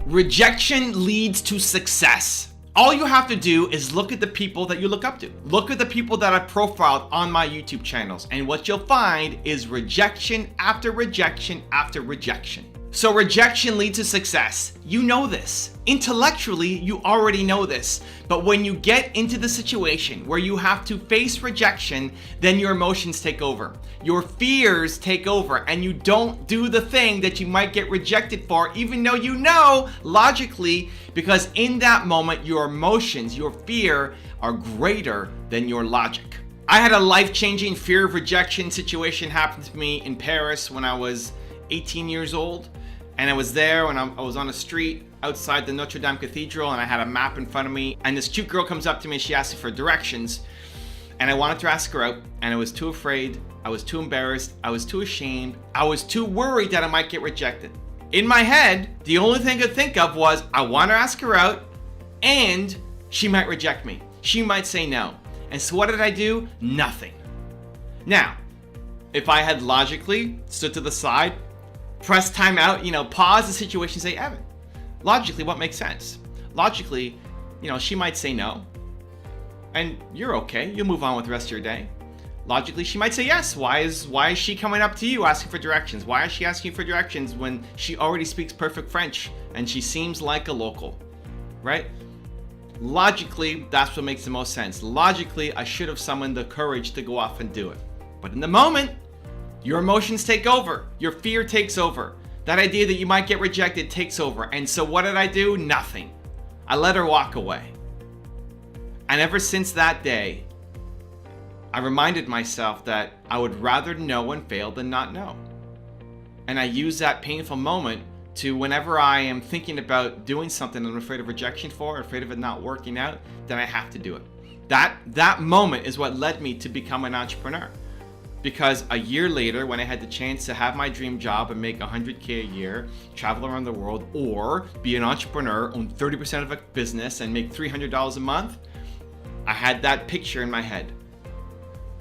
Rejection leads to success. All you have to do is look at the people that you look up to. Look at the people that I profiled on my YouTube channels, and what you'll find is rejection after rejection after rejection. So rejection leads to success. You know this. Intellectually, you already know this. But when you get into the situation where you have to face rejection, then your emotions take over. Your fears take over, and you don't do the thing that you might get rejected for, even though you know logically, because in that moment, your emotions, your fear are greater than your logic. I had a life-changing fear of rejection situation happen to me in Paris when I was 18 years old. And I was there when I was on a street outside the Notre Dame Cathedral, and I had a map in front of me, and this cute girl comes up to me and she asks me for directions, and I wanted to ask her out, and I was too afraid, I was too embarrassed, I was too ashamed, I was too worried that I might get rejected. In my head, the only thing I could think of was I want to ask her out and she might reject me. She might say no. And so what did I do? Nothing. Now, if I had logically stood to the side, press time out, pause the situation, say, Evan, logically, what makes sense? Logically, she might say no, and you're okay. You'll move on with the rest of your day. Logically, she might say yes. Why is she coming up to you asking for directions? Why is she asking you for directions when she already speaks perfect French and she seems like a local, right? Logically, that's what makes the most sense. Logically, I should have summoned the courage to go off and do it. But in the moment, your emotions take over. Your fear takes over. That idea that you might get rejected takes over. And so what did I do? Nothing. I let her walk away. And ever since that day, I reminded myself that I would rather know and fail than not know. And I use that painful moment to, whenever I am thinking about doing something I'm afraid of rejection for, or afraid of it not working out, then I have to do it. That moment is what led me to become an entrepreneur. Because a year later, when I had the chance to have my dream job and make $100K a year, travel around the world, or be an entrepreneur, own 30% of a business and make $300 a month, I had that picture in my head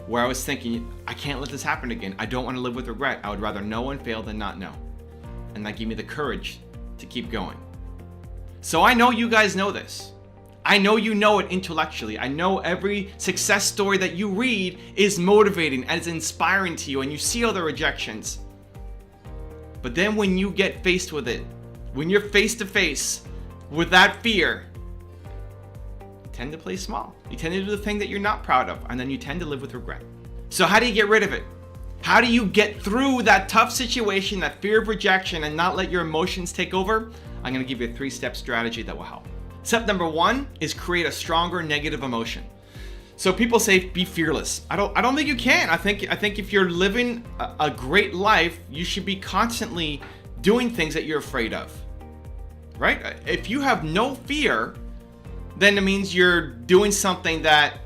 where I was thinking, I can't let this happen again. I don't want to live with regret. I would rather know and fail than not know. And that gave me the courage to keep going. So I know you guys know this. I know you know it intellectually. I know every success story that you read is motivating and is inspiring to you, and you see all the rejections. But then when you get faced with it, when you're face to face with that fear, you tend to play small. You tend to do the thing that you're not proud of, and then you tend to live with regret. So how do you get rid of it? How do you get through that tough situation, that fear of rejection, and not let your emotions take over? I'm going to give you a 3-step strategy that will help. Step number 1 is create a stronger negative emotion. So people say be fearless. I don't think you can. I think if you're living a great life, you should be constantly doing things that you're afraid of. Right? If you have no fear, then it means you're doing something that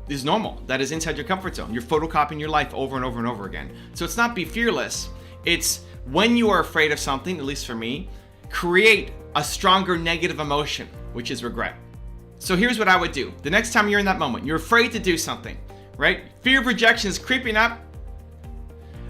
is normal, that is inside your comfort zone. You're photocopying your life over and over and over again. So it's not be fearless. It's when you are afraid of something, at least for me, create a stronger negative emotion, which is regret. So here's what I would do. The next time you're in that moment, you're afraid to do something, right? Fear of rejection is creeping up.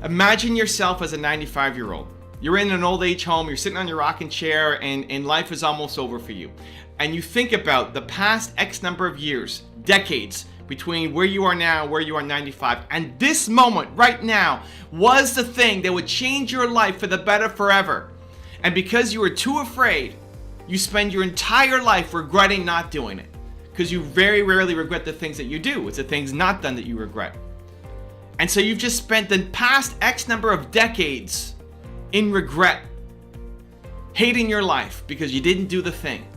Imagine yourself as a 95-year-old. You're in an old age home, you're sitting on your rocking chair, and life is almost over for you. And you think about the past X number of years, decades, between where you are now and where you are 95. And this moment right now was the thing that would change your life for the better forever. And because you were too afraid, you spend your entire life regretting not doing it. Because you very rarely regret the things that you do. It's the things not done that you regret. And so you've just spent the past X number of decades in regret, hating your life because you didn't do the thing.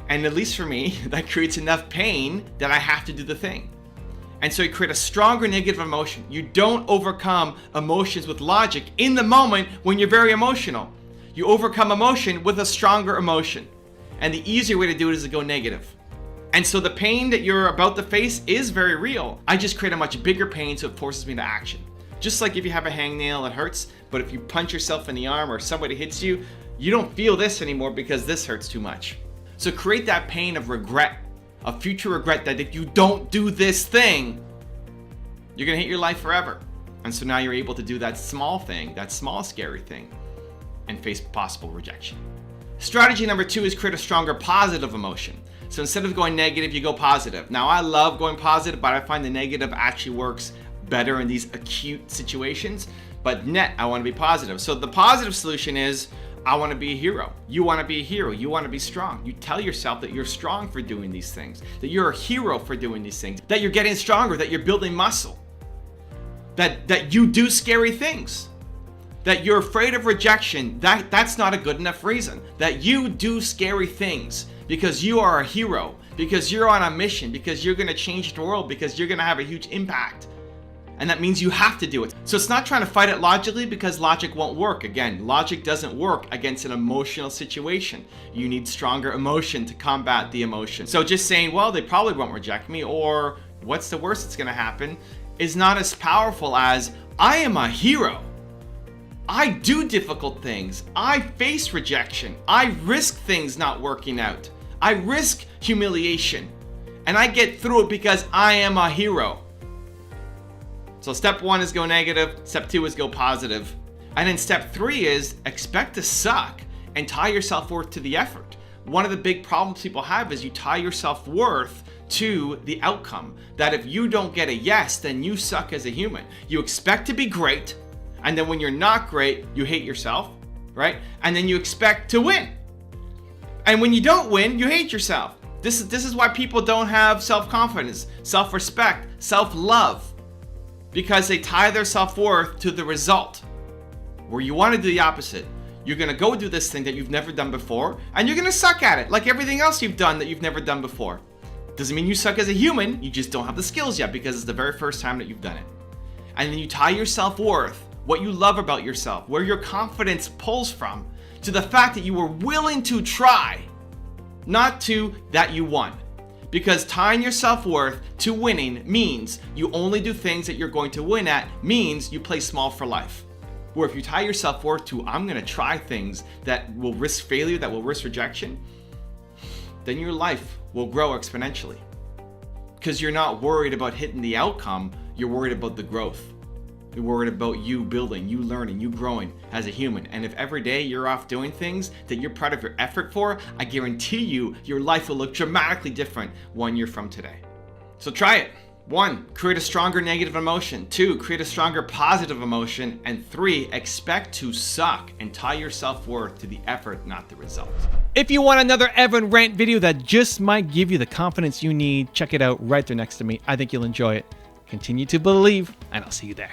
And at least for me, that creates enough pain that I have to do the thing. And so you create a stronger negative emotion. You don't overcome emotions with logic in the moment when you're very emotional. You overcome emotion with a stronger emotion. And the easier way to do it is to go negative. And so the pain that you're about to face is very real. I just create a much bigger pain, so it forces me to action. Just like if you have a hangnail, it hurts, but if you punch yourself in the arm or somebody hits you, you don't feel this anymore because this hurts too much. So create that pain of regret, of future regret, that if you don't do this thing, you're gonna hate your life forever. And so now you're able to do that small thing, that small scary thing, and face possible rejection. Strategy number 2 is create a stronger positive emotion. So instead of going negative, you go positive. Now, I love going positive, but I find the negative actually works better in these acute situations. But net, I want to be positive. So the positive solution is, I want to be a hero. You want to be a hero. You want to be strong. You tell yourself that you're strong for doing these things, that you're a hero for doing these things, that you're getting stronger, that you're building muscle, that you do scary things, that you're afraid of rejection. That's not a good enough reason. That you do scary things because you are a hero, because you're on a mission, because you're going to change the world, because you're going to have a huge impact. And that means you have to do it. So it's not trying to fight it logically, because logic won't work. Again, logic doesn't work against an emotional situation. You need stronger emotion to combat the emotion. So just saying, well, they probably won't reject me, or what's the worst that's gonna happen, is not as powerful as, I am a hero. I do difficult things. I face rejection. I risk things not working out. I risk humiliation. And I get through it because I am a hero. So step 1 is go negative, step 2 is go positive. And then step 3 is expect to suck and tie your self-worth to the effort. One of the big problems people have is you tie your self-worth to the outcome. That if you don't get a yes, then you suck as a human. You expect to be great, and then when you're not great, you hate yourself, right? And then you expect to win. And when you don't win, you hate yourself. This is why people don't have self-confidence, self-respect, self-love. Because they tie their self-worth to the result. Where you want to do the opposite. You're going to go do this thing that you've never done before, and you're going to suck at it, like everything else you've done that you've never done before. Doesn't mean you suck as a human, you just don't have the skills yet, because it's the very first time that you've done it. And then you tie your self-worth, what you love about yourself, where your confidence pulls from, to the fact that you were willing to try, not to that you won. Because tying your self-worth to winning means you only do things that you're going to win at, means you play small for life. Where if you tie your self-worth to, I'm going to try things that will risk failure, that will risk rejection, then your life will grow exponentially. Because you're not worried about hitting the outcome, you're worried about the growth. You're worried about you building, you learning, you growing as a human. And if every day you're off doing things that you're proud of your effort for, I guarantee you your life will look dramatically different 1 year from today. So try it. 1, create a stronger negative emotion. 2, create a stronger positive emotion. And 3, expect to suck and tie your self-worth to the effort, not the result. If you want another Evan rant video that just might give you the confidence you need, check it out right there next to me. I think you'll enjoy it. Continue to believe, and I'll see you there.